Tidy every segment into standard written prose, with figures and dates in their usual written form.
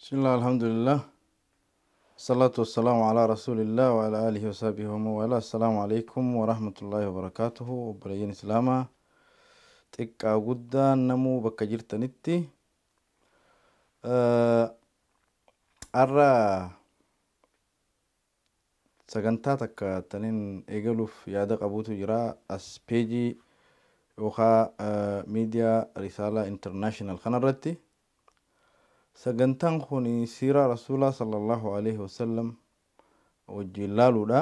بسم الله الحمد لله الصلاة والسلام على رسول الله وعلى آله وصحبه ومن والاه. السلام عليكم ورحمة الله وبركاته. وبرين إسلاما تكا قدا نمو بكجرت نتي أرى سجنتاتك تنين إيجلوف يادق أبوتو جرا أسبيجي وخا ميديا رسالة انترناشنال خنرتي سجنتان خوني سيرة رسول الله صلى الله عليه وسلم وجلالو دا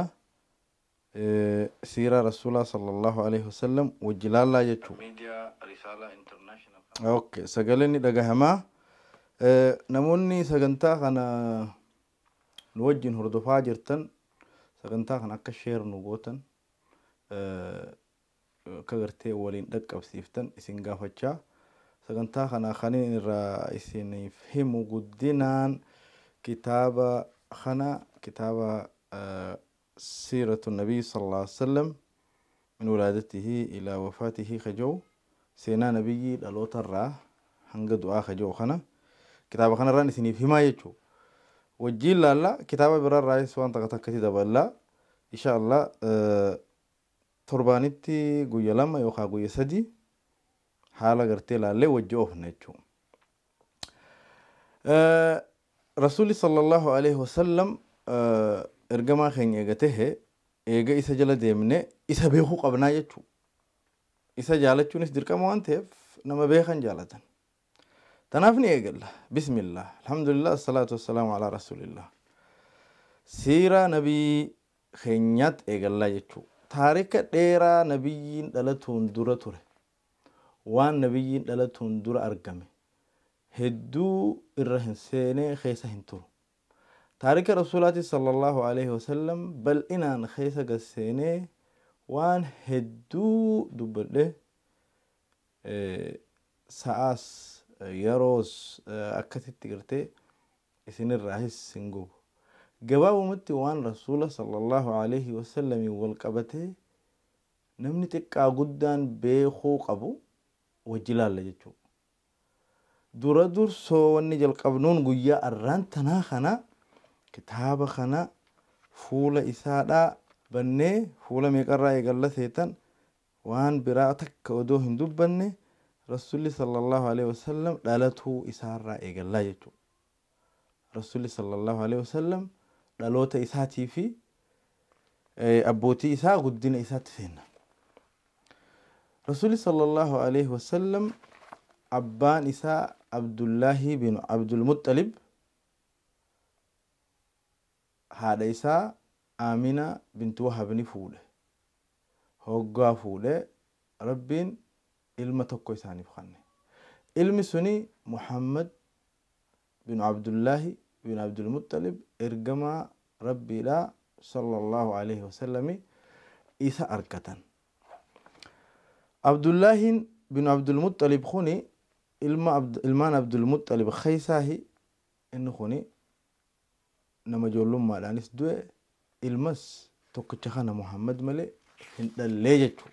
سيرة رسول الله صلى الله عليه وسلم وجلال لا يجو ميديا رسالة انترناشنال. اوكي سجلني دغهما نموني سجنتا خنا نوجن هردفا جرتن سجنتا خنا كشير نوغوتن كغرتي ولين دقب سيفتن اسنغافچا سجنتا خنا خنين رئيسين يفهموا قدنان كتابة خنا كتابة سيرة النبي صلى الله عليه وسلم من ولادته إلى وفاته خجو سينا نبي لالوت الرا هنگ دعا خجو خنا كتابة خنا راني سنيف هما يجو وجيل لا كتابة برا رئيس وان تغتكتي دبلا إن شاء الله تربانيتي قوية لما يوخا قوية سدي حالا قرتي لالي وجوه نجو رسول صلى الله عليه وسلم ergama khen eegatehe eega isa jala deemne isa beekuu qabnaa jechuu isa jaalachuunis dirqama waan ta'eef nama beekan jaalatan tanaaf ni eegalla bismillah alhamdulillah assalatu wassalamu ala rasulillah siira nabii keenyat eegallaa jechuu taarika dheeraa nabiyyiin dhalatuun dura ture waan nabiyyiin dhalatuun dura argame hedduu irra hin seenee keessa hin turu تاريخ رسولات صلى الله عليه وسلم بل إنان خيسة قسيني وان هدو دبله ساس يروس أكتت تقرتي إسين الرئيس سنجو جواب متي وان رسول صلى الله عليه وسلم والقبته نمني تكا قدان بيخو قبو وجلال لجتو دور دور سو ونجل قبنون قويا الران تناخنا كتابة خنا فولا إسادا بني فولا ميقرا يقال سيتان وان براتك ودو هندو بني رسول صلى الله عليه وسلم دالته إسارا يقال يجو رسول صلى الله عليه وسلم دالوت إساتي في أبوتي إسا قدين إسات سينا رسول صلى الله عليه وسلم أبان إسا عبد الله بن عبد المطلب هذا إسا آمنة بنت وهب فوله هوغا فوله ربين علم تكو إساني بخاني علم سني محمد بن عبد الله بن عبد المطلب إرقما ربي لا صلى الله عليه وسلم إسا أركتن عبد الله بن عبد المطلب خوني علمان عبد المطلب خيساهي إنه خوني nama ijoollummaadhaanis du'e ilmas tokkicha kana Muhammad malee hin dhallee jechuu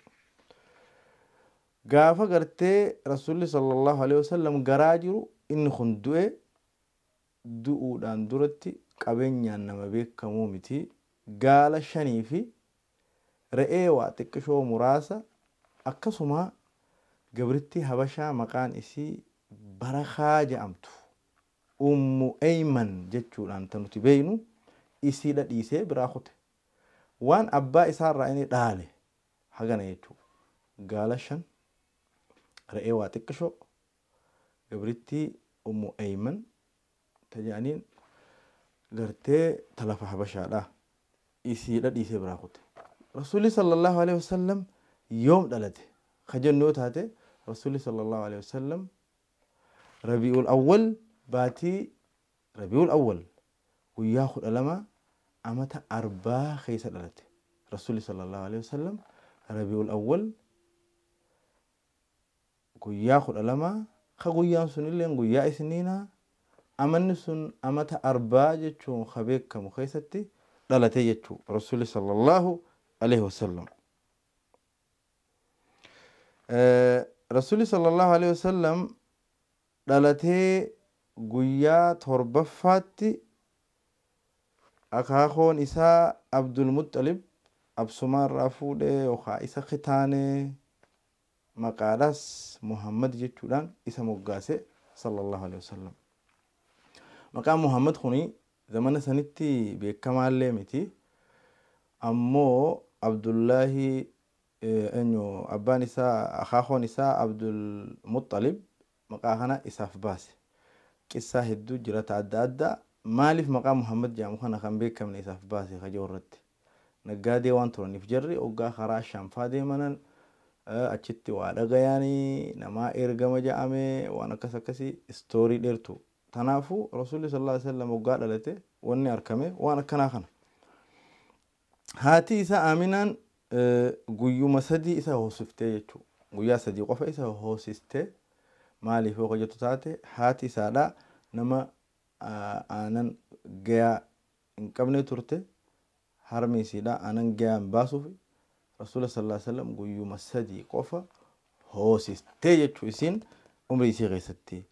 gaafa gartee Rasuulli sallallahu alaihi wasallam garaa jiru inni kun du'e du'uudhaan duratti qabeenyaan nama beekamuu miti gaala 5 fi re'ee waa xiqqishoo muraasa akkasuma gabritti habashaa maqaan isii barakaa jedhamtu أيمن جتشو أن تنتبينو إسيدا ديسي براخوته وان أبا إسار رأيني دالي حقنا يجو قالشان رأي واتكشو قبرتي أيمن تجانين قرتي تلف حبشا لا إسيدا ديسي براخوته رسولي صلى الله عليه وسلم يوم دالته خجل نوت هاته رسولي صلى الله عليه وسلم ربيع الأول باتي ربيع الأول وياخد ألما أمتا 4 خيسة دلته رسول صلى الله عليه وسلم ربيع الأول وياخد ألما خغويان سنين ويا سنينا أمن سن أمتا 4 جتشون خبيك كمخيستي دلته جتشو رسول صلى الله عليه وسلم رسول صلى الله عليه وسلم دلته guyyaa torbaffaatti akaakoon isaa Abdul Muttalib absumaarraa fuudhee yookaan isa kitaanee maqaadhaas Muhammad jechuudhaan isa moggaase sallallahu alaihi wasallam. Maqaan Muhammad kuni zamana sanitti beekamaallee miti. Ammoo Abdullahi enyo abbaan isaa akaakoon isaa Abdul Muttalib maqaa kana isaaf baase. Qissaa hedduu jirata adda addaa maaliif maqaa Muhammad jedhamu kana kan beekamne isaaf baase kajoorratti. Naggaadee waan turaniif jarri oggaa karaa Shaamfaa deemanan achitti waa dhagayaanii namaa ergama jedhame waan akkasii istoorii dheertu. Tanaafuu Rasuulli sallallahu alaihi wasallam oggaa dhalate wanni arkame waan akkanaa kana. Haati isaa Aaminaan guyyuma sadii isa hoosiftee jechuudha. Guyyaa sadii qofa isa hoosistee maaliif yoo jettu taate haati isaadhaa nama aanan gayaa hin qabne turte. Harmi isiidhaa aanan gayaa hin baasuuf Rasuula sallallahu alaihi wasallam guyyuma sadii qofa hoosistee jechuu isiin umrii isii keessatti.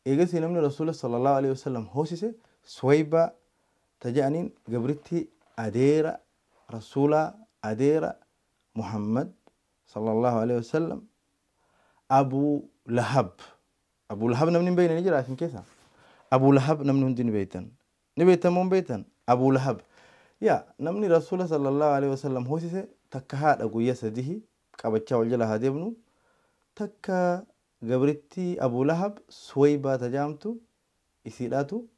Eegasii namni Rasuula sallallahu alaihi wasallam hoosise Suwaybaa taja'aniin gabritti adeera Rasuulaa adeera Muhammad sallallahu alaihi wasallam Abu Lahab. Abu Lahab namni hin beekne ni jira isin keessa. Abu Lahab namni hundi ni beektan. Ni beektan moo hin beektan? Abu Lahab. Yaa namni Rasuula sallallahu alaihi wasallam hoosise takka haadha guyyaa sadii qabachaa wal jala haa deemnu takka gabritti Abu Lahab Suwaybaa tajaamtu isiidhaatu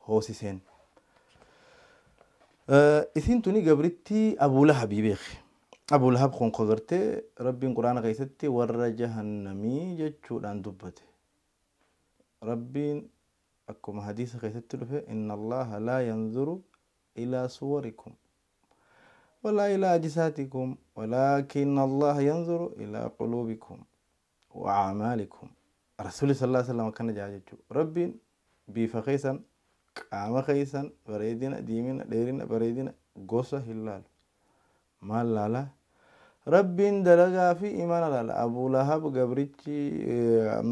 hoosiseen. Isin tuni gabritti Abu Lahab beekhe. Abu Lahab kun qagartee Rabbiin Quraana keessatti warra jahannamii jechuudhaan dubbate. Rabbiin akkuma hadiisa keessatti dhufe inna Allaha laa yanzuru ila suwarikum wala ila ajsatikum walakin Allah yanzuru ila qulubikum wa a'malikum. Rasuulli sallallahu alaihi wasallam kana jaajechu. Rabbiin bifa keessan qaama keessan bareedina diimina dheerina bareedina gosa hilal maal laala. Rabbiin dalagaa fi imaana laala. Abu Lahab gabrichi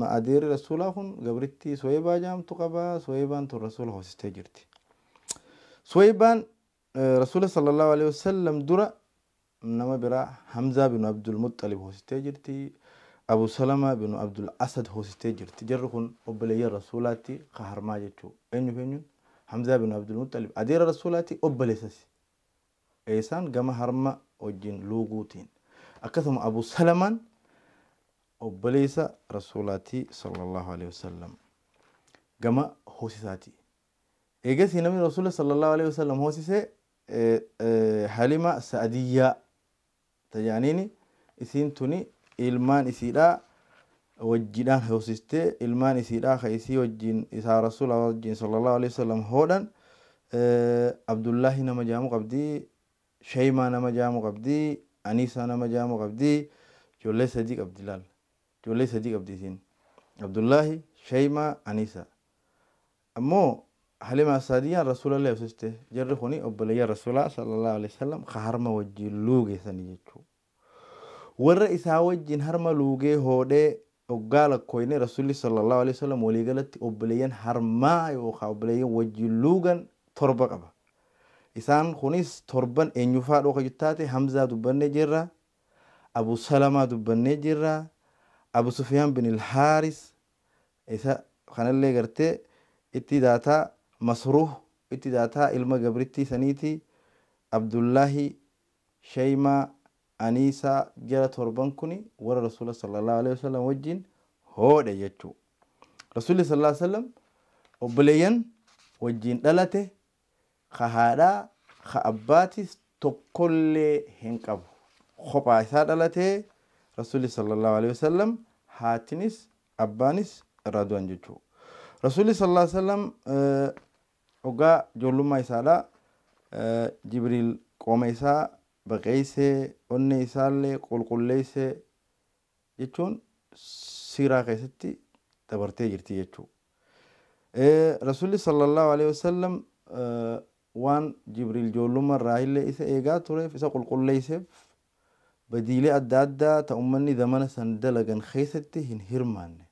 adeeri Rasuulaa kun gabritti Suwaybaa jaamtu qaba. Suwaybaan tun Rasuula hoosistee jirti. Suwaybaan Rasuula sallallahu alaihi wasallam dura nama biraa Hamza bin Abdul Muttalib hoosistee jirti. Abu Salama bin Abdul Asad hoosistee jirti. Jarri kun obboleeyyan Rasuulaatti qaharmaa jechuu. Eenyu Hamza bin Abdul Muttalib adeera Rasuulaatti obboleessasi. Eesaan gama harma wajjin luuguutiin. Akkasuma Abu Salamaan obboleessa Rasuulaatti sallallahu alaihi wasallam gama hoosisaati. Eegasii namni Rasuula sallallahu alaihi wasallam hoosise Halima Sa'adiyyaa tajaaniini isiin tuni ilmaan isiidhaa wajjidhaan hoosistee ilmaan isiidhaa ka isii wajjin isaa Rasuula wajjin sallallahu alaihi wasallam hoodhan Abdullahi nama jaamu qabdi, Shaymaa nama jaamu qabdi, Aniisaa nama jaamu qabdi, ijoollee sadii qabdi laal. Ijoollee sadii qabdi isiin. Abdullahi, Shaymaa, Aniisaa. Ammoo Halima Sa'adiyyaan Rasuulallee hoosiste. Jarri kuni obboleeyyan Rasuulaa sallallahu alaihi wasallam ka harma wajjin luugeessanii jechuu. Warra isaa wajjin harma luugee hoodhee oggaa lakkooyne Rasuulli sallallahu alaihi wasallam waliigalatti obboleeyyan harmaa yookaan obboleeyyan wajjin luugan torba qaba. Isaan kunis torban eenyufaa dhooqa jettaate Hamzaa dubbannee jirra, Abu Salamaa dubbannee jirra, Abu Sufyaan bin al-Haaris isa kanallee gartee itti daataa Masruuh itti daataa ilma gabritti saniiti, Abdullahi, Shaymaa, Aniisaa jara torban kuni warra Rasuula sallallahu alaihi wasallam wajjin hoodhe jechuu. Rasuulli sallallahu alaihi wasallam obboleeyyan wajjin dhalate ka haadhaa ka abbaatis tokkollee hin qabu. Kophaa isaa dhalatee Rasuulli sallallahu alaihi wasallam haatinis abbaanis irraa du'an jechuu. Rasuulli sallallahu alaihi wasallam ogaa ijoollummaa isaadhaa Jibriil qooma isaa baqeessee onnee isaallee qulqulleessee jechuun siiraa keessatti dabartee jirti jechuu. Rasuulli sallallahu alaihi wasallam waan Jibriil ijoollummaa irraa illee isa eegaa tureef isa qulqulleesseef badiilee adda addaa ta ummanni zamana san dalagan keessatti hin hirmaanne.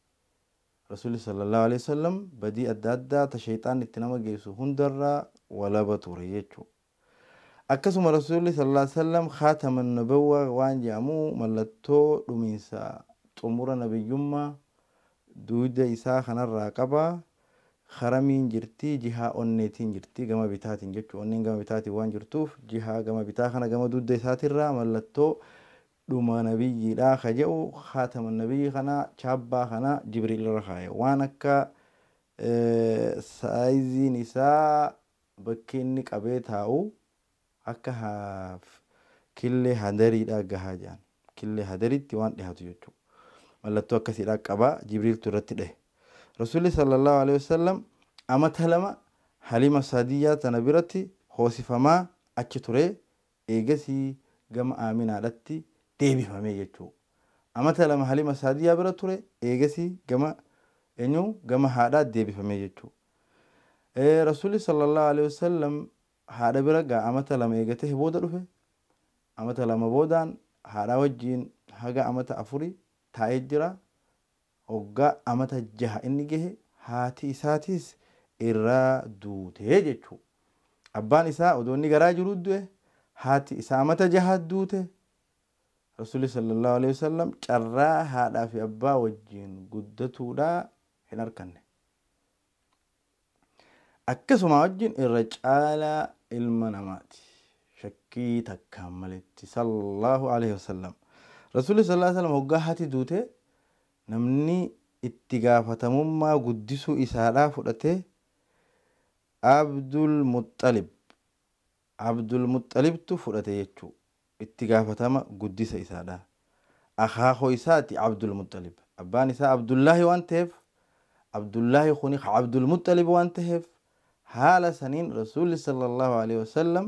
رسول صلى الله عليه وسلم بدي أدادا تشيطان اتنما جيسو هندرا ولا بطوريجو أكسم رسول صلى الله عليه وسلم خاتم النبوة وان جامو ملتو دميسا تمر نبي يما دود إساء خنا الراقبة خرمين جرتي جها أونيتين جرتي جما بتاتين جتشو أونين جما بتاتي وان جرتوف جها جما بتاخنا جما دود إساء ترى ملتو دوما نبي لا خجأو خاتم النبي خنا شابا خنا جبريل رخاية وانكا سايزي نساء بكينك أبيتهاو akka kille hadariidha gahaa jaan kille hadariitti waan dhihatu jechuudha mallattoo akkasiidha qaba jibriiltu irratti dhahe rasuulli sallallahu alaihi wasallam amata lama halima saadiyyaa tana biratti hoosifamaa achi ture eegasii gama aaminaadhatti deebifamee jechuudha amata lama halima saadiyyaa bira ture eegasii gama haadhaa deebifamee jechuudha rasuulli sallallahu alaihi wasallam haadha bira gaa amata lama eegate booda dhufe amata lama boodaan haadha wajjiin haga amata afuri taa'ee jira hoggaa amata jaha inni gahe haati isaatiis irraa duutee jechuu abbaan isaa odoo inni garaa jiru du'e haati isaa amata jaha duute rasuulli sallallahu alaihi wasallam carraa haadhaa fi abbaa wajjiin guddatuudhaa hin arganne akkasuma wajjin irra caalaa ilma namaati shakkii takkaan maletti sallallahu alaihi wasallam rasuulli sallallahu alaihi wasallam hoggaa haati duute namni itti gaafatamummaa guddisuu isaadhaa fudhatee Abdul Muttalibtu fudhate jechuu itti gaafatama guddisa isaadhaa akaakoo isaati Abdul Muttalib abbaan isaa Abdullaahi waan ta'eef Abdullaahi kuni Abdul Muttalib waan ta'eef حال سنين رسول صلى الله عليه وسلم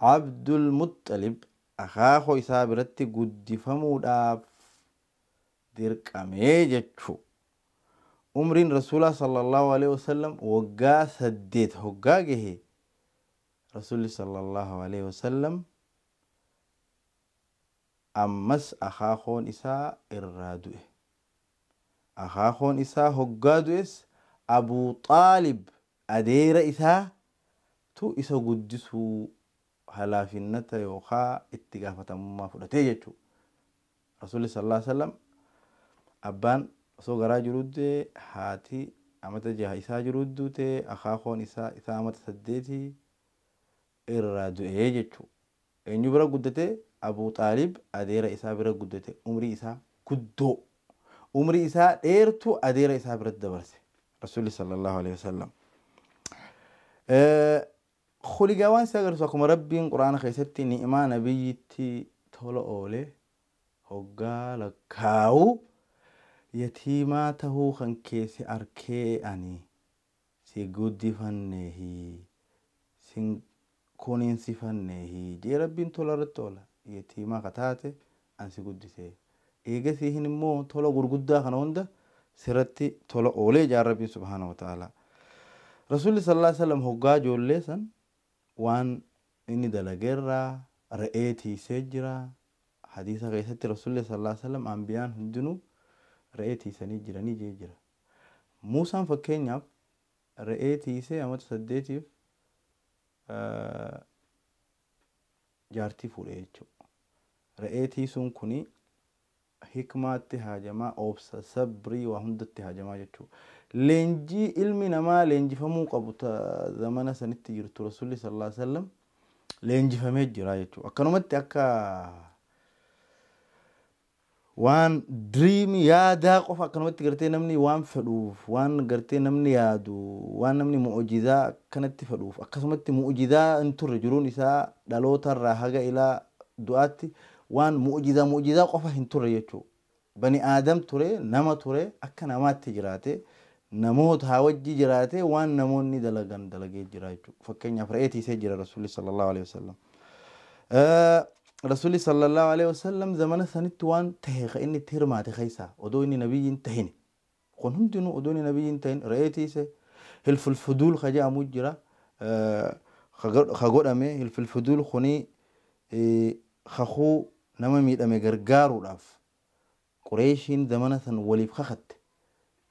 عبد المطلب أخاه إسابرتي قد فموداف ديرك أميجتشو عمرين رسول صلى الله عليه وسلم وقا سديت هقاقه رسول صلى الله عليه وسلم أمس أخاهون إساء إرادوه أخاهون إساء هقادوه أبو طالب adeera isaa tu isa guddisuu halaafinnata yookaa itti gaafatamummaa fudhatee jechuudha rasuulli sallallahu alaihi wasallam abbaan osoo garaa jiruutte haati amata jaha isaa jiruutte akaakoon isaa amata 8 irraa du'ee jechuudha eenyu bira guddate Abu Xaalib adeera isaa bira guddate umrii isaa guddoo umrii isaa dheertu adeera isaa biratti dabarse rasuulli sallallahu alaihi wasallam خلقوان سأقول ساكم ربي قرآن خيستي نئما نبيتي تولو أولي هقال كاو يتيماته خنكيسي أركي أني سيقودي فنهي سيكونين سفنهي جي ربي تولو رتولا يتيما قطاتي أن سيقودي سي إيغا سيهن مو تولو قرقودا خنوندا سرتي تولو أولي جار ربي سبحانه وتعالى رسول صلى الله عليه وسلم هقا جوليسا وان إني دلقرة رأيتي سجرة حديثة غيثة رسول صلى الله عليه وسلم أنبيان هندنو رأيتي سنجرة نيجي جرة موسى فكين ياب رأيتي سي أمت سديتي جارتي فوريتشو رأيتي سون كوني حكمات هاجما أوبسا صبري وهندت هاجما جتشو لينجي علمي نما لينجي فمو قبط زمان سنت جرت رسول صلى الله عليه وسلم لينجي فمي جرا جتشو أكنومت أكا وان دريم يادا قف أكنومت قرتي نمني وان فدوف وان قرتي نمني يادو وان نمني معجزة كانت فدوف أكسمت معجزة انتو رجلون إساء دالوتا راهاga إلى دعاتي وان معجزة قف انتو ريتشو بني آدم توري نما توري أكا نمات تجراتي نموت هاوجي جراتي وان نموني دلقي جراتي فكين يفرأيتي سيجر رسول صلى الله عليه وسلم رسول صلى الله عليه وسلم زمان سنت وان تهيخ إني تيرماتي خيسا ودو إني نبي تهيني خون هندنو ودو إني نبي تهين رأيتي سي هلف الفضول خجا مجرى خقود أمي هلف الفضول خوني خخو نما ميد أمي غرغارو راف قريشين زمان سن وليف خخت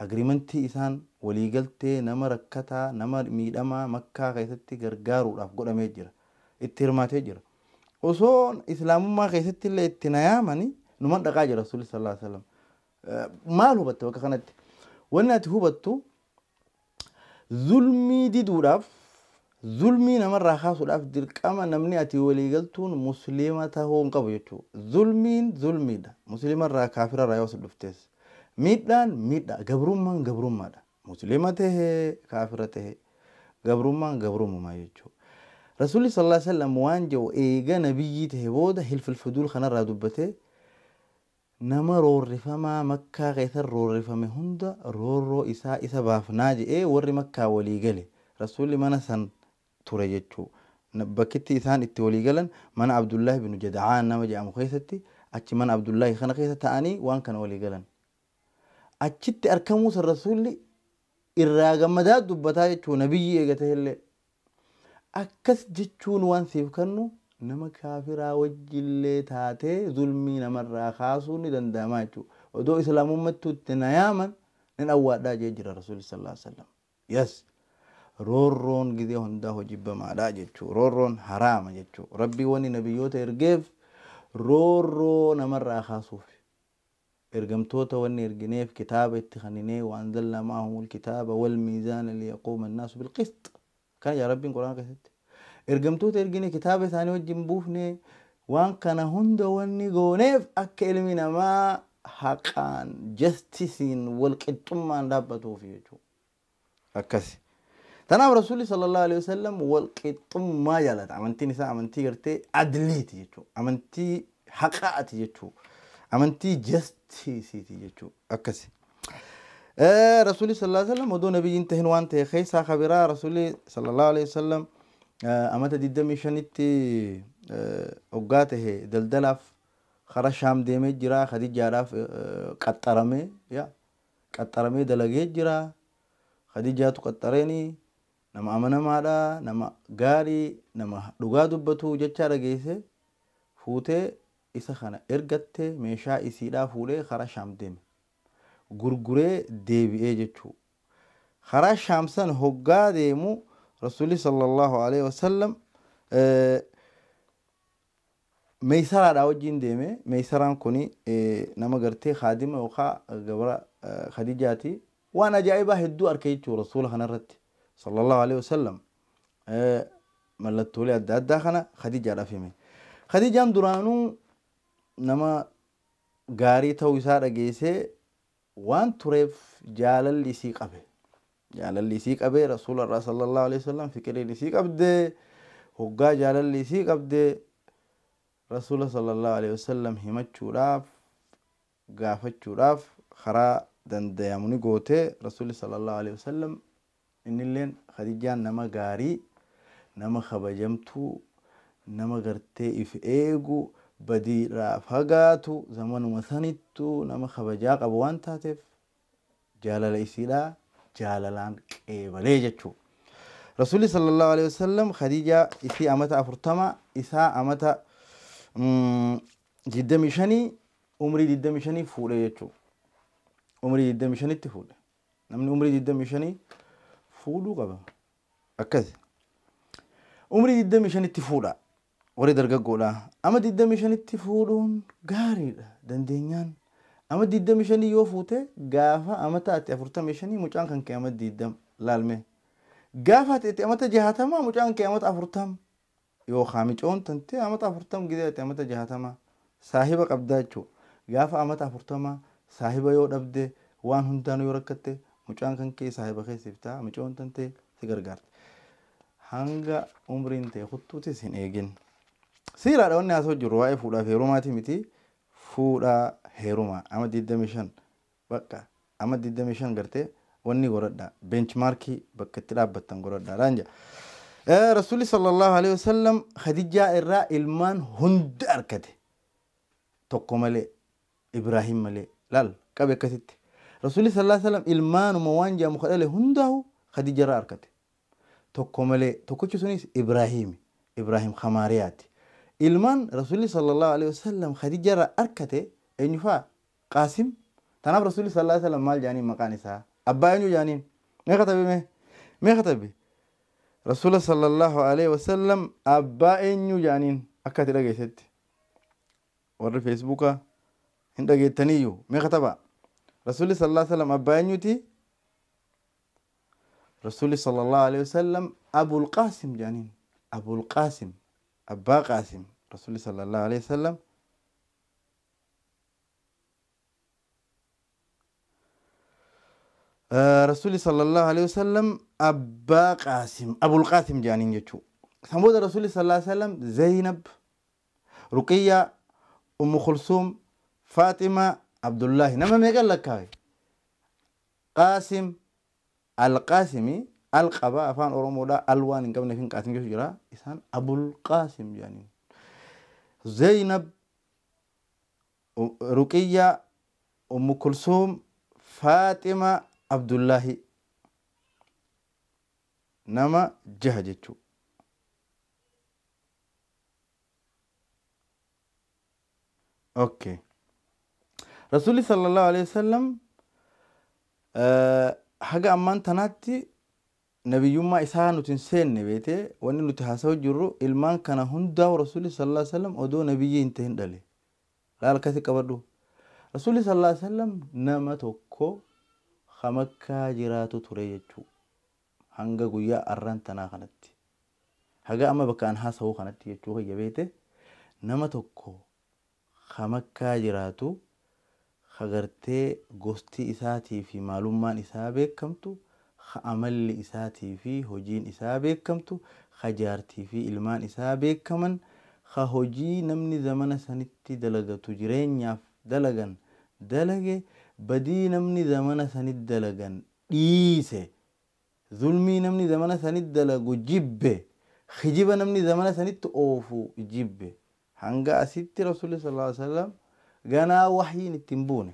agriimentii isaan waliigaltee nama rakkataa nama miidhamaa makkaa keessatti gargaaruudhaaf godhamee jira itti hirmaatee jira osoo islaamummaa keessatti illee itti nayaamani numan dhaqaa jira rasuulli sallallahu alaihi wasallam maal hubatte bakka kanatti wanni ati hubattu zulmii diduudhaaf zulmii namarraa kaasuudhaaf dirqama namni ati waliigaltuun musliima tahuu hin qabu jechuudha zulmiin zulmiidha musliimarraa kaafirarraa yoo dhuftees miidhaan miidhaa gabrummaan gabrummaadha musliima tahee kaafira tahee gabrummaan gabrummaa jechuudha rasuulli sallallahu alaihi wasallam waan jedhu eega nabiyyii tahee booda hilfil fuduul kanarraa dubbatee nama roorrifamaa makkaa keessa roorrifame hunda roorroo isaa isa baafnaa jedhee warri makkaa walii gale rasuulli mana san ture jechuudha bakkitti isaan itti walii galan mana Abdullahi bin Jada'aan nama jedhamu keessatti achi mana Abdullahi kana keessa ta'anii waan kana walii galan achitti argamuu san rasuulli irraa gammadaa dubbataa jechuudha nabiyyi eegate illee akkas jechuun waan siif kennu nama kaafiraa wajjillee taatee zulmii namarraa kaasuu ni danda'ama jechuudha odoo islaamummaatti itti nayaaman nin awwaadhaa jee jira rasuulli sallallahu alaihi wasallam yes roorroon gizee hundaa hojibbamaadhaa jechuudha roorroon haraama jechuudha rabbii wanni nabiyyoota ergeef roorroo namarraa kaasuuf ergamtoota wanni ergineef kitaaba itti khaninee waan dalla maahumul kitaaba wal miizaan liyaquuma annaasu bilqist kan yaa rabbiin quraan keessatti ergamtoota ergine kitaaba isaanii wajjin buufne waan kana hunda wanni gooneef akka ilmi namaa haqaan justisiin wal qixxummaan dhaabbatuuf jechuudha akkasi tanaaf rasuulli sallallahu alaihi wasallam wal qixxummaa jaalata amantiin isaa amantii gartee adliiti jechuudha amantii haqaati jechuudha amantii justisiiti jechuudha akkasi rasuulli sallallahu alaihi wasallam odoo nabiyyiin tahin waan ta'e keessaa khabiraa rasuulli sallallahu alaihi wasallam amata 25tti oggaa tahe daldalaaf kara shaam deemee jira khadijaadhaaf qaxxaramee dalagee jira khadijaatu qaxxareeni nama amanamaadha nama gaarii nama dhugaa dubbatu jecha dhageesse fuutee isa kana ergatte meeshaa isiidhaa fuudhee kara shaam deeme gurguree deebi'ee jechuudha kara shaam san hoggaa deemu rasuulli sallallahu alaihi wasallam meysaraadha wajjin deeme meysaraan kuni nama gartee khaadima yookaan gabra khadijaati waan ajaa'ibaa hedduu arke jechuudha rasuula kanarratti sallallahu alaihi wasallam mallattoolee adda addaa kana khadijaadhaaf hime khadijaan duraanuu nama gaarii ta'uu isaa dhageessee waan tureef jaalalli isii qabe rasuularraa sallallahu alaihi wasallam fikiriin isii qabde hoggaa jaalalli isii qabde rasuula sallallahu alaihi wasallam himachuudhaaf gaafachuudhaaf karaa dandayamuni goote rasuulli sallallahu alaihi wasallam innilleen khadijaan nama gaarii nama kabajamtuu nama gartee if eegu badiidhaa fagaatu zamanuma sanittu nama kabajaa qabu waan taateef jaalala isiidhaa jaalalaan qeebalee jechuudha rasuulli sallallahu alaihi wasallam khadijaa isii amata 40 isaa amata 25 umrii 25 fuudhe jechuudha umrii 25tti fuudhe namni umrii 25 fuudhuu qaba akkasi umrii 25tti fuudha warri dargaggoodha ama 25tti fuudhuun gaariidha dandeenyaan ama 25 yoo fuute gaafa amata ati 45 mucaan kan kee amata 20 laalme gaafa ati amata 60 mucaan kee amata 40 yoo khamicoon tante amata 40 gidee ati amata 60 saahiba qabdaa jechuudha gaafa amata 40 saahiba yoo dhabde waan hundaan yoo rakkatte mucaan kan kee saahiba keessiftaa mucoon tante si gargaarti hanga umriin ta'e kuttuutis hin eegin siiraadha wanni haasoo jiru waa'ee fuudhaa fi heerumaati miti fuudhaa heerumaa ama 25 bakka ama 25 gartee wanni goradha benchmarkii bakka itti dhaabbattan goradha raanja rasuulli sallallahu alaihi wasallam khadijaa irraa ilmaan hunda arkate tokko malee ibraahim malee laal qabe akkasitti rasuulli sallallahu alaihi wasallam ilmaanuma waan jaamu kadhale hundaa'u khadija irraa arkate tokko malee tokkichi sunis ibraahim khamaariyaati ilman rasuulli sallallahu alaihi wasallam khadija irraa arkate eenyufaa qaasim tanaaf rasuulli sallallahu alaihi wasallam maal jaanii maqaan isaa أبا جانين ما كتب ما كتب رسول صلى الله عليه وسلم أبا جانين أكاد لقي ست ور فيسبوك عند جيتنيو ما كتب رسول صلى الله عليه وسلم أبا تي رسول صلى الله عليه وسلم أبو القاسم جانين أبو القاسم أبا قاسم رسول صلى الله عليه وسلم رسول صلى الله عليه وسلم أبا قاسم أبو القاسم جانين يجو ثمود رسول صلى الله عليه وسلم زينب رقية أم كلثوم فاطمة عبد الله نما ما قال لك هاي قاسم القاسمي القبا أفان أورومو دا ألوان قبل نفين قاسم جوش جرا إسان أبو القاسم جانين زينب رقية أم كلثوم فاطمة عبد الله نما جهجتشو اوكي رسول صلى الله عليه وسلم حاجة أمان تناتي نبي يوم إسحاق نتنسين نبيته وأن نتحاسو جرو إلمان كان هندا ورسول صلى الله عليه وسلم ودو نبي ينتهن دالي لا الكثي كبردو رسول صلى الله عليه وسلم نما توكو خمكا جراتو تريجو hanga guyyaa arran tanaa kanatti haga amma bakka an haasa'uu kanatti jechuu kiyya beete nama tokko hamakkaa jiraatu hagartee gosti isaatii fi maalummaan isaa beekamtu amalli isaatii fi hojiin isaa beekamtu jaartii fi ilmaan isaa beekaman hojii namni zamana sanitti dalagatu jireenyaaf dalagan dalage badii namni zamana sanitti dalagan dhiise zulmii namni zamana sanitti dalagu jibbe khijiba namni zamana sanitti oofu jibbe hanga asitti rasuulli sallallahu alaihi wasallam ganaa wahyiin ittiin buune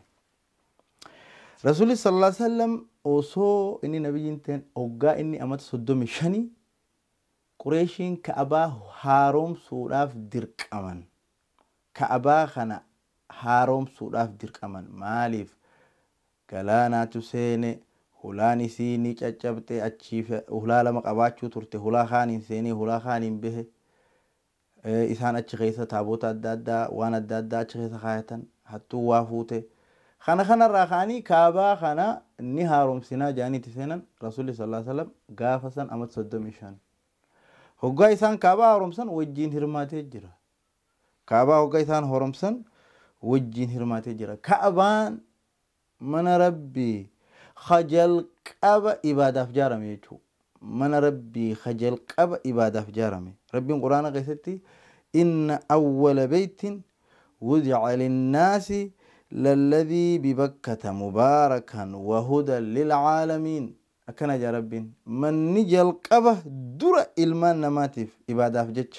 rasuulli sallallahu alaihi wasallam osoo inni nabiyyiin ta'en hoggaa inni amata 35 qureeshiin ka'abaa haaromsuudhaaf dirqaman ka'abaa kana haaromsuudhaaf dirqaman maaliif galaanaatu seene hulaan isiini caccabte achiif hulaa lama qabaachuu turte hulaa kaaniin seenee hulaa kaaniin bahe isaan achi keessa taabota adda addaa waan adda addaa achi keessa kaayatan hattuu waa fuute kana kanarraa kaanii kaabaa kana ni haaromsinaa jaaniiti seenan rasuulli sallallahu alaihi wasallam gaafa san amata 35 hoggaa isaan kaabaa haaromsan wajjiin hirmaatee jira kaabaa hoggaa isaan haaromsan wajjiin hirmaatee jira kaabaan mana rabbii خجل قبا إبادة فجارمي يجو من ربي خجل قبا إبادة فجارمي ربي القرآن قيستي إن أول بيت وضع للناس للذي ببكة مباركا وهدى للعالمين أكنا جا ربي من نجل قبا در إلمان نماتف إبادة فجج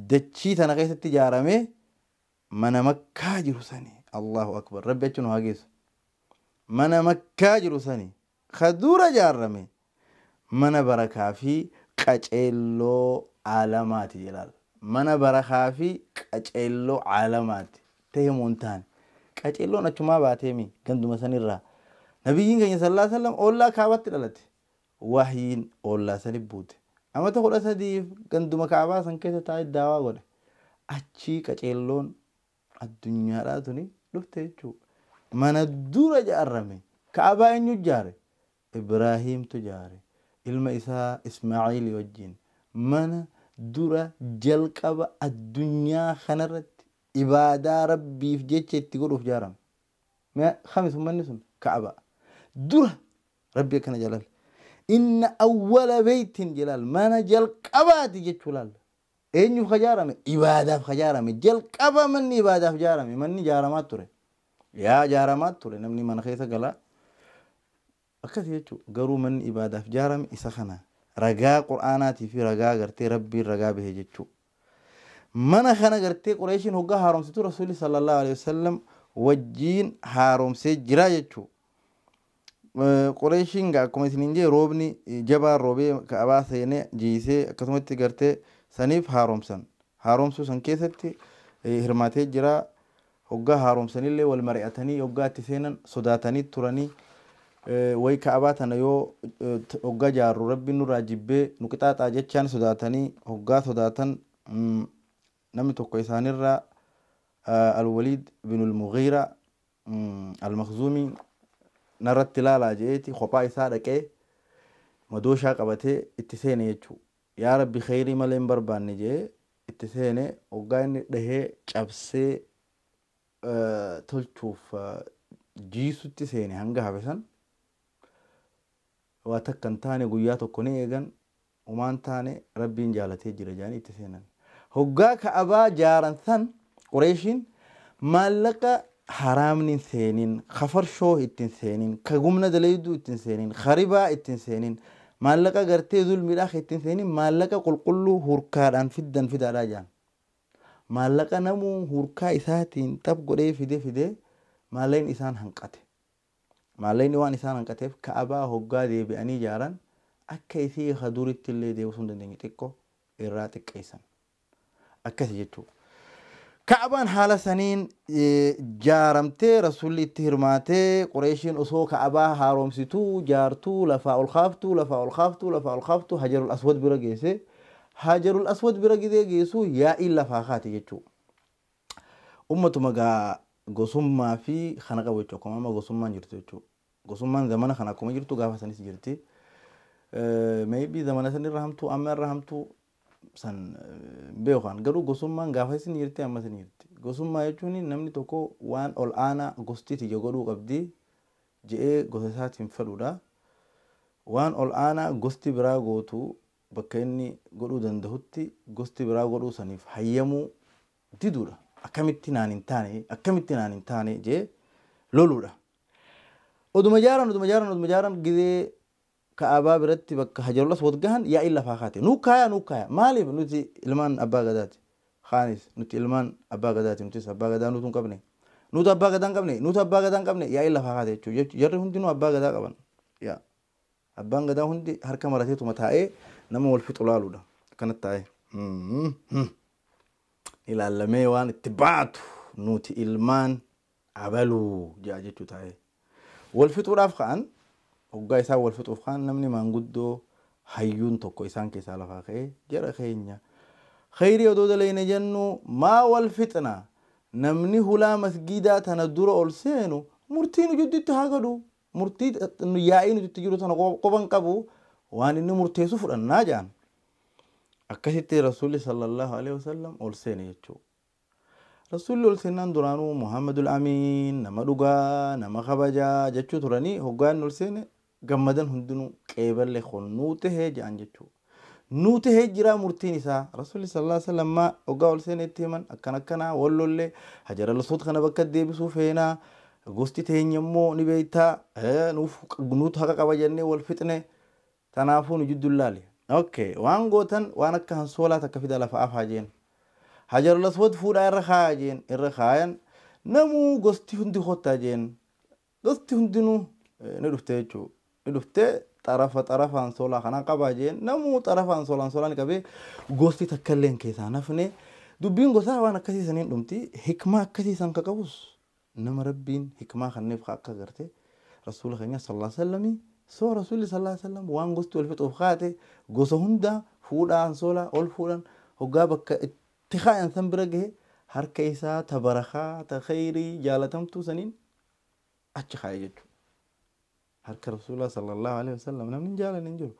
دتشي تنقيستي جارمي من مكة جرساني الله أكبر ربي يجنو هاقيس من مكة جرساني خدورة جارمي من بركة في قجلو علامات جلال من بركة في قجلو علامات تيمونتان قجلو نچما باتيمي گندو مسنيرا نبيين صلى الله عليه وسلم اولا كعبت دلت وحيين اولا سلبوت اما تقول اسديف گندو مكعبا سنكيت تاي داوا غد اچي قجلون الدنيا راتني دفتيچو من الدور جارمي كعبا انو جاري إبراهيم تجاري إلما إساء إسماعيل وجين من دورة جلقبا الدنيا خنرت إبادة ربي في جيتش تقول في جارم ما خمس من نسم كعبا دورة ربي كان جلال إن أول بيت جلال من جلقبا تجيتش جلال إنو خجارم إبادة في خجارم جلقبا من إبادة في جارم من جارمات تري يا جارمات تري نمني من خيث قلا أكثر يجوا قروا من إبادة في جارم إسخنا رجاء قرآناتي في رجاء قرتي ربي رجاء به يجوا من خنا قرتي قريشين هو هارم ستو رسول صلى الله عليه وسلم وجين هارم سجرا يجوا قريشين قا كوميسين جي روبني جبار روبي كأبا سينة جيسي كسمت قرتي سنيف هارم سن هارم سو سن كيستي هرماتي جرا هو هارم سنيلي والمرئتني هو تسينن صداتني تراني way ka'abaatana yoo hoggaa jaarru rabbi nurraa jibbee nu qixaaxaa jechaan sodaatanii hoggaa sodaatan namni tokko isaanirraa alwaliid binul mughiira almakhzuumii narratti ilaalaa jeeti kophaa isaa dhaqee madooshaa qabatee itti seene jechuu yaa rabbi khayrii malee hin barbaanne jee itti seene hoggaa inni dhahee cabsee tolchuuf jiisutti seene hanga hafe san waa takka hin taane guyyaa tokko ni eegan umaan taane rabbiin jaalatee jira jaanii itti seenan hoggaa ka'abaa jaaran san qureeshiin maallaqa haraamni seenin kafarshoo ittiin seenin ka gumna dalayduu ittiin seenin kharibaa ittiin seenin maallaqa gartee zulmiidhaaf ittiin seenin maallaqa qulqulluu hurkaadhaan fiddan fidaadhaa jaan maallaqa namuu hurkaa isaatiin xab godhee fide maalleen isaan hanqate maalleen waan isaan hanqateef ka'abaa hoggaa deebi'anii jaaran akka isii haduritti illee deebisuu hin dandeenye xiqqoo irraa xiqqeessan akkasi jechuudha. كعبان حالة سنين جارمتي رسول التهرماتي قريشين أصو كعبا هاروم ستو جارتو لفاء الخافتو هجر الأسود برقيسي هجر الأسود برقيسو يا إلا فاخاتي يجو أمتو مغا قسم في خنقا ويجو كما قسم جرتو يجو قسم زمان خنقا ما جرتو غافة سنيس جرتي maybe زمان سنين رحمتو أمر رحمتو san beekan garuu gosummaan gaafa isin jirti amma isin jirti gosummaa jechuun namni tokko waan ol aanaa gostiiti godhuu qabdi je'ee gosa isaatiin fedhudha waan ol aanaa gosti biraa gootu bakka inni godhuu danda'utti gosti biraa godhuu saniif hayyamuu diduudha akkamitti naan hin taane jee loluudha oduma jaaran gidee كأبا برتي بك حجر الله صوت جهن يا إلا فاخاتي نوكايا مالي نوتي إلمان أبا غداتي خانس نوتي إلمان أبا غداتي نوتي أبا غدان نوتون قبني نوت أبا غدان قبني يا إلا فاخاتي شو جري هندي نو أبا غدا قبن يا أبا غدا هندي هركا مراتي تو متاعي نما والفت أولالو ده كانت تاعي إلى اللمي وان اتبعت نوتي إلمان عبلو جاجتو تاعي والفت أولاف خان وقا يسا والفتوف خان نمني ما نقدو حيون توكو يسان كيسا لفا خي جرى خينيا خيري ودود لين جنو ما والفتنة نمني هلا مسجدا تندور أولسينو مرتين جدد تهاجدو مرتين إنه ياين جدد تجرو تنقبان قبو وان إنه مرتين سفر الناجان أكثت رسول صلى الله عليه وسلم أولسين يجو رسول أولسينان درانو محمد الأمين نما دوغا نما خبجا جتشو تراني هوغان أولسين gammadan hundinuu qeeballe khon nuute hee jaan jechuu nuute hee jira murtiin isaa rasuulli sallallahu alaihi wasallam ogaa ol seenetti himan akkana wallolle hajara lasut kana bakka deebisuu feenaa gosti teenyammoo ni beeytaa nuut haqa qaba jennee wal fixne tanaafuu nu jiddullaali okay waan gootan waan akka hansoolaa takka fida lafa afaa jeen hajara lasut fuudhaa irra khaayan namuu gosti hundi khottaa jeen gosti hundinuu ni dhufte jechuu دفته طرف انصولا خنا قباجين نمو طرف انصولا نكبي غوستي تكلين كيسا نفني دبين غوسا وانا كسي سنين دمتي حكمه كسي سان كقبوس نما ربين حكمه خنيف خاك غرتي رسول الله صلى الله عليه وسلم سو رسول الله صلى الله عليه وسلم وان غوستي ولفت وخاته غوسا هندا فودا انصولا اول فودان هوغا بك اتخا انسان برغه هر كيسا تبرخا تخيري جالتمتو سنين اچ خايجو هرك رسول الله صلى الله عليه وسلم نمن جالا ننجر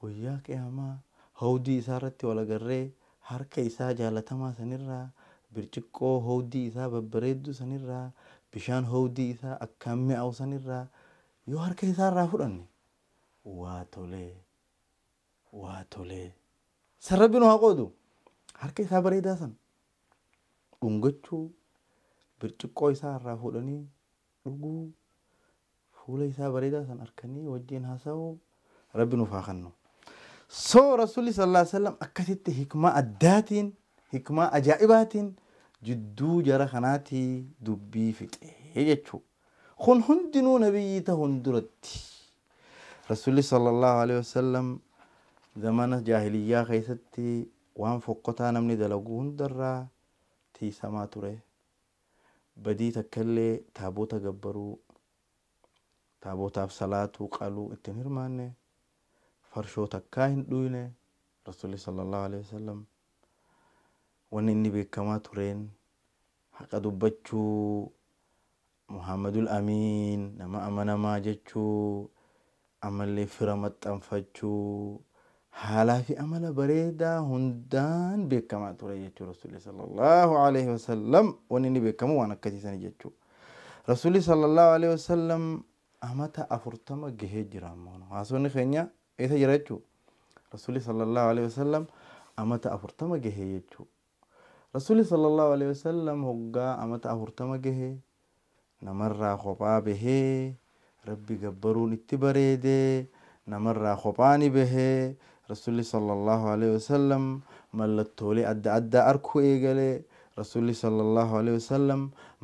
وياك يا ما هودي سارتي ولا قري هرك إسا جالا تما سنرا برچكو هودي إسا ببريدو سنرا بشان هودي إسا أكامي أو سنرا يو هرك إسا رافراني واتولي سربينو هاقودو هرك إسا بريدا سن ungochuu birciqqoo isaa irraa fuudhanii dhuguu fuula isaa bareedaa san arkanii wajjin haasa'uu rabbi nuuf haa kennu. Rasuulli sallallahu alaihi wasallam akkasitti hikmaa addaatiin hikmaa ajaa'ibaatiin jidduu jara kanaatii dubbii fixee jechuu kun hundinuu nabiyyi ta'uun duratti rasuulli sallallahu alaihi wasallam zamana jaahiliyyaa keessatti waan fokkotaa namni dalaguu hundarraa tiisamaa ture. بدي تكلي تابوتا taabotaaf salaatuu qaluu ittiin hirmaanne farshoo takkaa hin dhuyne rasuulli sallallahu alaihi wasallam wanni inni beekamaa tureen haqa dubbachuu Muhammadul Amiin nama amanamaa jechuu amallee fira maxxanfachuu haalaa fi amala bareedaa hundaan beekamaa ture jechuu rasuulli sallallahu alaihi wasallam wanni inni beekamu waan akkasiisan jechuu rasuulli sallallahu alaihi wasallam amata 40 gahee jira ammoo haasonni keenya eessa jira jechuu rasuulli sallallahu alaihi wasallam amata 40 gahee jechuu rasuulli sallallahu alaihi wasallam hoggaa amata 40 gahee namarraa kophaa bahee rabbi gabbaruun itti bareedee namarraa kophaani bahee rasuulli sallallahu alaihi wasallam mallattoolee adda addaa arkuu eegalee rasuulli sallallahu alaihi wasallam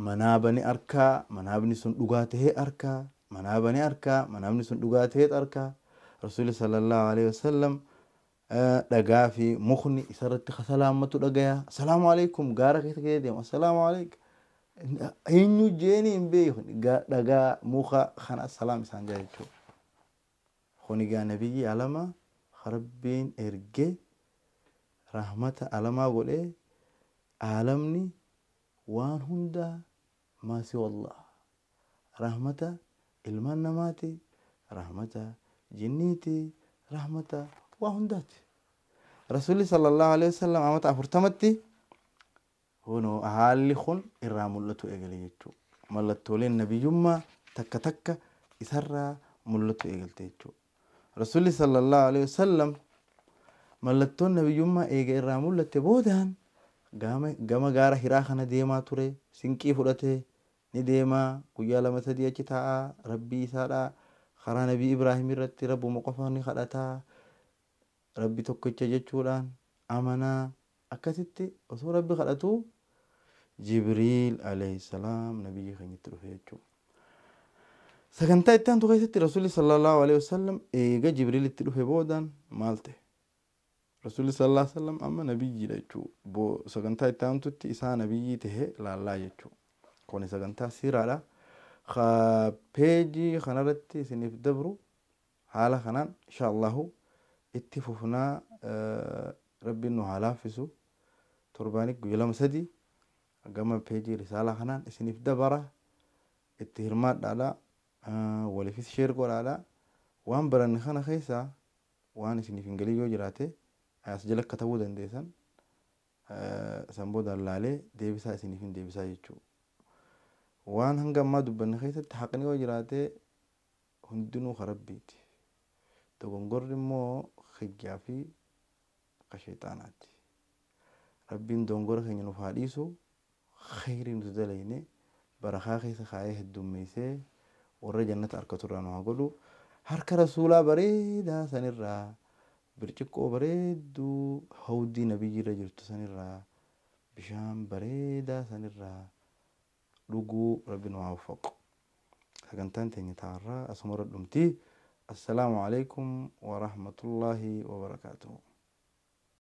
manaabani arkaa manaabni sun dhugaa tahee arkaa manaabani arkaa manaabni sun dhugaa tahee arkaa rasuulli sallallahu alaihi wasallam dhagaa fi mukni isarratti salaammatu dhagaya assalaamu alaikum gaara keessa deema assalaamu alaikum eenyu jeeni hin beeku dhagaa muka kana salaam isaan jaa jechuu kunigaa nabiyyi alama rabbiin erge rahmata alamaa godhee alamni waan hunda maasi wallah rahmata ilmaan namaati rahmata jinniiti rahmata waa hundaati rasuulli sallallahu alaihi wasallam amata 40tti hono haalli kun irraa mul'atu eegale jechuu mallattooleen nabiyyummaa takka takka isarraa mul'atu eegalte jechuu rasuulli sallallahu alaihi wasallam mallattoon nabiyyummaa eega irraa mul'atte boodaan gama gaara hiraa kana deemaa ture sinqii fudhatee ni deemaa guyyaa 2-3 achi taa'aa rabbii isaadhaa karaa nabii Ibraahim irratti rabbuma qofa ni kadhataa rabbi tokkicha jechuudhaan amanaa akkasitti osoo rabbi kadhatu Jibriil alayhi salaam nabiyyi keenyatti dhufe jechuudha. Sagantaa itti aantu keessatti rasuulli sallallahu alaihi wasallam eega Jibriil itti dhufe boodaan maal ta'e? Rasuulli sallallahu alaihi wasallam amma nabiyyiidha jechuudha. Sagantaa itti aantutti isaa nabiyyii ta'e laallaa jechuudha. Kun sagantaa siiraadha. Peejii kanarratti isiniif dabru haala kanaan inshaallahu itti fufnaa rabbiin nu haa laaffisu torbaanitti guyyaa 2-3 gama peejii risaalaa kanaan isiniif dabara itti hirmaadhaadha waliifis sheer godhaadha waan baranne kana keessaa waan isiniif hin galii yoo jiraate as jala akka ta'uu dandeessan san boodaan laalee deebisaa isiniif hin deebisaa jechuudha waan hanga ammaa dubbanne keessatti haqni yoo jiraate hundinuu karabbiiti dogongorri immoo xiyyaa fi kasheexaanaati rabbiin dogongora keenya nuuf haa dhiisu khayrii nuti dalayne barakaa keessa kaayee heddummeessee warra jannata harkaturraa nu haa godhu harka rasuulaa bareedaa sanirraa birciqqoo bareedduu hawdii nabiyyiirra jirtu sanirraa bishaan bareedaa sanirraa dhuguu rabbi nu haa waffaqu sagantaan teenya taarraa asuma irra dhumtii assalaamu alaikum wa rahmatullaahi wa barakaatuhu